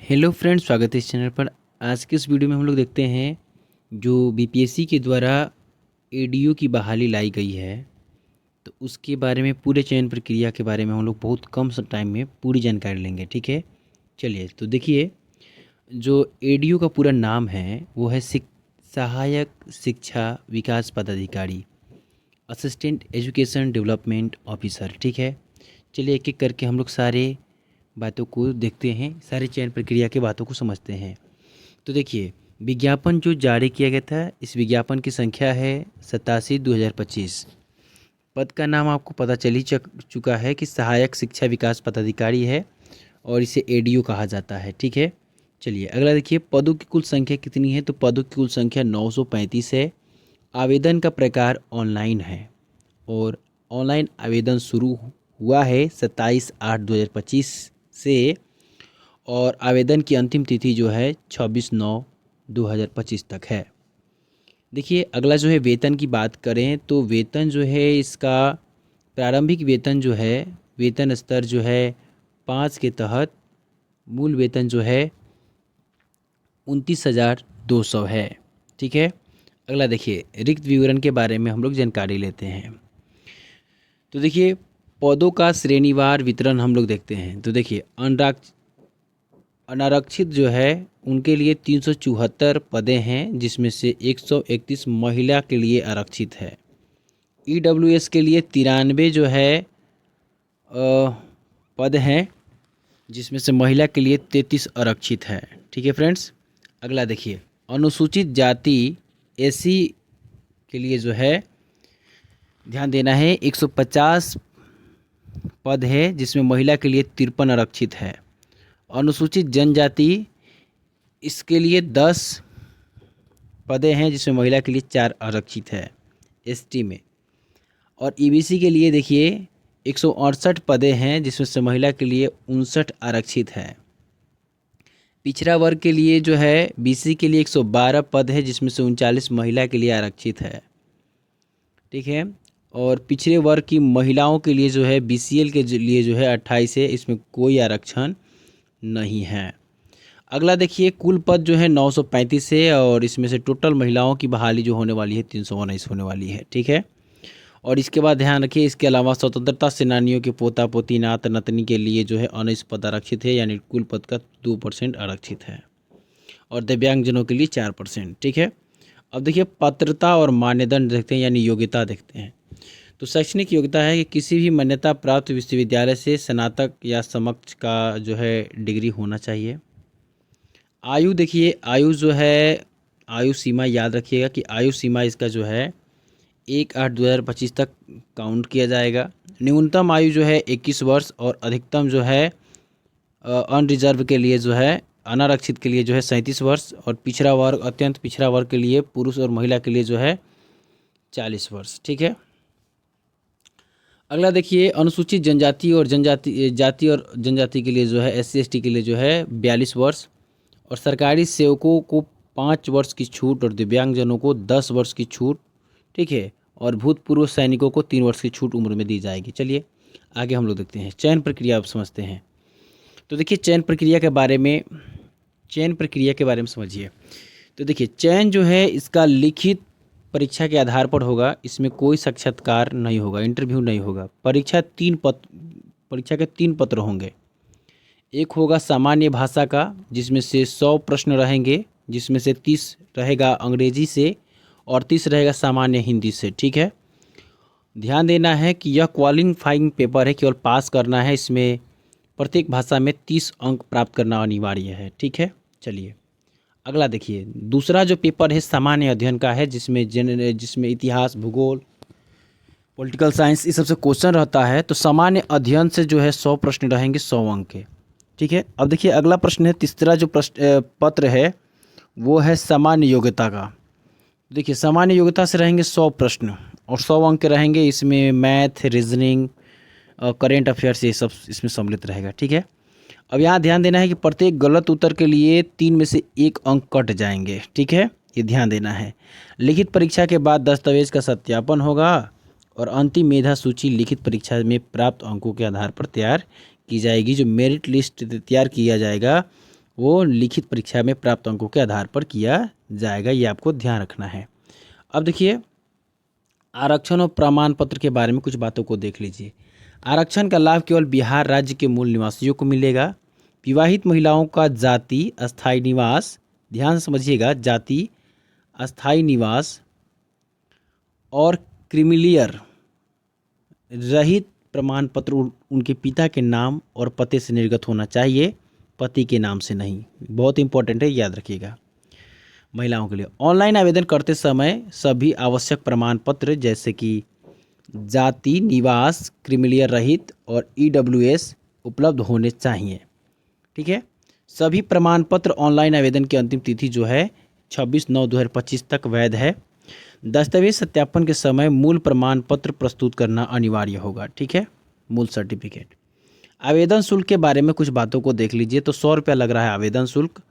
Hello friends, स्वागत है इस चैनल पर। आज के इस वीडियो में हम लोग देखते हैं जो बीपीएससी के द्वारा एडीओ की बहाली लाई गई है, तो उसके बारे में पूरे चयन प्रक्रिया के बारे में हम लोग बहुत कम टाइम में पूरी जानकारी लेंगे। ठीक है, चलिए तो देखिए, जो एडीओ का पूरा नाम है वो है सहायक शिक्षा विकास पदाधिकारी, असिस्टेंट एजुकेशन डेवलपमेंट ऑफिसर। ठीक है, चलिए एक एक करके हम लोग सारे बातों को देखते हैं, सारे चयन प्रक्रिया के बातों को समझते हैं। तो देखिए, विज्ञापन जो जारी किया गया था, इस विज्ञापन की संख्या है 87/2025। पद का नाम आपको पता चल ही चुका है कि सहायक शिक्षा विकास पदाधिकारी है और इसे एडीओ कहा जाता है। ठीक है, चलिए अगला देखिए, पदों की कुल संख्या कितनी है। तो पदों की कुल संख्या 935 है। आवेदन का प्रकार ऑनलाइन है और ऑनलाइन आवेदन शुरू हुआ है 27/8/2025 से, और आवेदन की अंतिम तिथि जो है 26/9/2025 तक है। देखिए अगला जो है, वेतन की बात करें तो वेतन जो है इसका प्रारंभिक वेतन जो है, वेतन स्तर जो है 5 के तहत मूल वेतन जो है 29,200 है। ठीक है, अगला देखिए, रिक्त विवरण के बारे में हम लोग जानकारी लेते हैं। तो देखिए, पदों का श्रेणीवार वितरण हम लोग देखते हैं। तो देखिए, अनारक्षित जो है उनके लिए 374 पदें हैं, जिसमें से 131 महिला के लिए आरक्षित है। ईडब्ल्यूएस के लिए 93 जो है पद हैं, जिसमें से महिला के लिए 33 आरक्षित है। ठीक है फ्रेंड्स, अगला देखिए, अनुसूचित जाति एससी के लिए जो है ध्यान देना है, 150 पद है, जिसमें महिला के लिए 53 आरक्षित है। अनुसूचित जनजाति, इसके लिए 10 पदें हैं, जिसमें महिला के लिए 4 आरक्षित है एसटी में। और ईबीसी के लिए देखिए 168 पदें हैं, जिसमें से महिला के लिए 59 आरक्षित है। पिछड़ा वर्ग के लिए जो है बीसी के लिए 112 पद है, जिसमें से 39 महिला के लिए आरक्षित है। ठीक है, और पिछड़े वर्ग की महिलाओं के लिए जो है बीसीएल के लिए जो है 28 है, इसमें कोई आरक्षण नहीं है। अगला देखिए, कुल पद जो है 935 है, और इसमें से टोटल महिलाओं की बहाली जो होने वाली है 319 होने वाली है। ठीक है, और इसके बाद ध्यान रखिए, इसके अलावा स्वतंत्रता सेनानियों के पोता पोती नात नतनी के लिए जो है 19 पद आरक्षित है, यानी कुल पद का 2% आरक्षित है, और दिव्यांगजनों के लिए 4%। ठीक है, अब देखिए, पात्रता और मानदंड देखते हैं, यानी योग्यता देखते हैं। तो शैक्षणिक योग्यता है कि किसी भी मान्यता प्राप्त विश्वविद्यालय से स्नातक या समकक्ष का जो है डिग्री होना चाहिए। आयु देखिए, आयु जो है, आयु सीमा याद रखिएगा कि आयु सीमा इसका जो है 1/8/2025 तक काउंट किया जाएगा। न्यूनतम आयु जो है 21 वर्ष, और अधिकतम जो है अनरिजर्व के लिए जो है, अनारक्षित के लिए जो है 37 वर्ष, और पिछड़ा वर्ग, अत्यंत पिछड़ा वर्ग के लिए पुरुष और महिला के लिए जो है 40 वर्ष। ठीक है, अगला देखिए, अनुसूचित जनजाति और जाति और जनजाति के लिए जो है SC ST के लिए जो है 42 वर्ष, और सरकारी सेवकों को 5 वर्ष की छूट, और दिव्यांगजनों को 10 वर्ष की छूट। ठीक है, और भूतपूर्व सैनिकों को 3 वर्ष की छूट उम्र में दी जाएगी। चलिए आगे हम लोग देखते हैं, चयन प्रक्रिया आप समझते हैं। तो देखिए, चयन प्रक्रिया के बारे में समझिए। तो देखिए, चयन जो है इसका लिखित परीक्षा के आधार पर होगा, इसमें कोई साक्षात्कार नहीं होगा, इंटरव्यू नहीं होगा। परीक्षा के 3 पत्र होंगे। एक होगा सामान्य भाषा का, जिसमें से 100 प्रश्न रहेंगे, जिसमें से 30 रहेगा अंग्रेजी से और 30 रहेगा सामान्य हिंदी से। ठीक है, ध्यान देना है कि यह क्वालिफाइंग पेपर है, केवल पास करना है। इसमें प्रत्येक भाषा में 30 अंक प्राप्त करना अनिवार्य है। ठीक है, चलिए अगला देखिए, दूसरा जो पेपर है सामान्य अध्ययन का है, जिसमें इतिहास, भूगोल, पॉलिटिकल साइंस, इस सबसे क्वेश्चन रहता है। तो सामान्य अध्ययन से जो है 100 प्रश्न रहेंगे, 100 अंक के। ठीक है, अब देखिए अगला प्रश्न है, तीसरा जो पत्र है वो है सामान्य योग्यता का। देखिए, सामान्य योग्यता से रहेंगे 100 प्रश्न, और 100 अंक के रहेंगे। इसमें मैथ, रीजनिंग, करेंट अफेयर्स, ये सब इसमें सम्मिलित रहेगा। ठीक है, अब यहाँ ध्यान देना है कि प्रत्येक गलत उत्तर के लिए 3 में से 1 अंक कट जाएंगे। ठीक है, ये ध्यान देना है। लिखित परीक्षा के बाद दस्तावेज का सत्यापन होगा, और अंतिम मेधा सूची लिखित परीक्षा में प्राप्त अंकों के आधार पर तैयार की जाएगी। जो मेरिट लिस्ट तैयार किया जाएगा वो लिखित परीक्षा में प्राप्त अंकों के आधार पर किया जाएगा, ये आपको ध्यान रखना है। अब देखिए आरक्षण और प्रमाण पत्र के बारे में कुछ बातों को देख लीजिए। आरक्षण का लाभ केवल बिहार राज्य के मूल निवासियों को मिलेगा। विवाहित महिलाओं का जाति अस्थायी निवास, ध्यान से समझिएगा, जाति अस्थायी निवास और क्रीमिलियर रहित प्रमाण पत्र उनके पिता के नाम और पते से निर्गत होना चाहिए, पति के नाम से नहीं। बहुत इंपॉर्टेंट है, याद रखिएगा। महिलाओं के लिए ऑनलाइन आवेदन करते समय सभी आवश्यक प्रमाण पत्र जैसे कि जाति, निवास, क्रीमिलियर रहित और EWS उपलब्ध होने चाहिए। ठीक है, सभी प्रमाण पत्र ऑनलाइन आवेदन की अंतिम तिथि जो है 26/9/2025 तक वैध है। दस्तावेज सत्यापन के समय मूल प्रमाण पत्र प्रस्तुत करना अनिवार्य होगा। ठीक है, मूल सर्टिफिकेट। आवेदन शुल्क के बारे में कुछ बातों को देख लीजिए। तो 100 रुपया लग रहा है आवेदन शुल्क।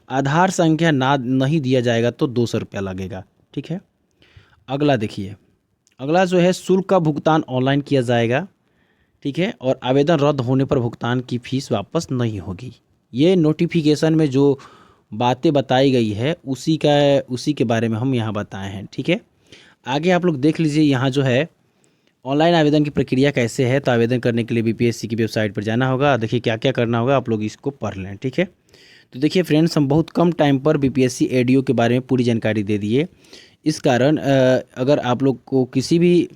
आधार संख्या नहीं दिया जाएगा तो 200 रुपया लगेगा। ठीक है, अगला देखिए, अगला जो है शुल्क का भुगतान ऑनलाइन किया जाएगा। ठीक है, और आवेदन रद्द होने पर भुगतान की फीस वापस नहीं होगी। ये नोटिफिकेशन में जो बातें बताई गई है उसी के बारे में हम यहाँ बताए हैं। ठीक है, आगे आप लोग देख लीजिए, यहाँ जो है ऑनलाइन आवेदन की प्रक्रिया कैसे है। तो आवेदन करने के लिए BPSC की वेबसाइट पर जाना होगा। देखिए क्या क्या करना होगा, आप लोग इसको पढ़ लें। ठीक है, तो देखिए फ्रेंड्स, हम बहुत कम टाइम पर BPSC ADO के बारे में पूरी जानकारी दे दिए। इस कारण अगर आप लोग को किसी भी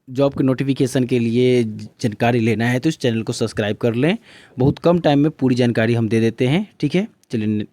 जॉब के नोटिफिकेशन के लिए जानकारी लेना है तो इस चैनल को सब्सक्राइब कर लें। बहुत कम टाइम में पूरी जानकारी हम दे देते हैं। ठीक है, चलिए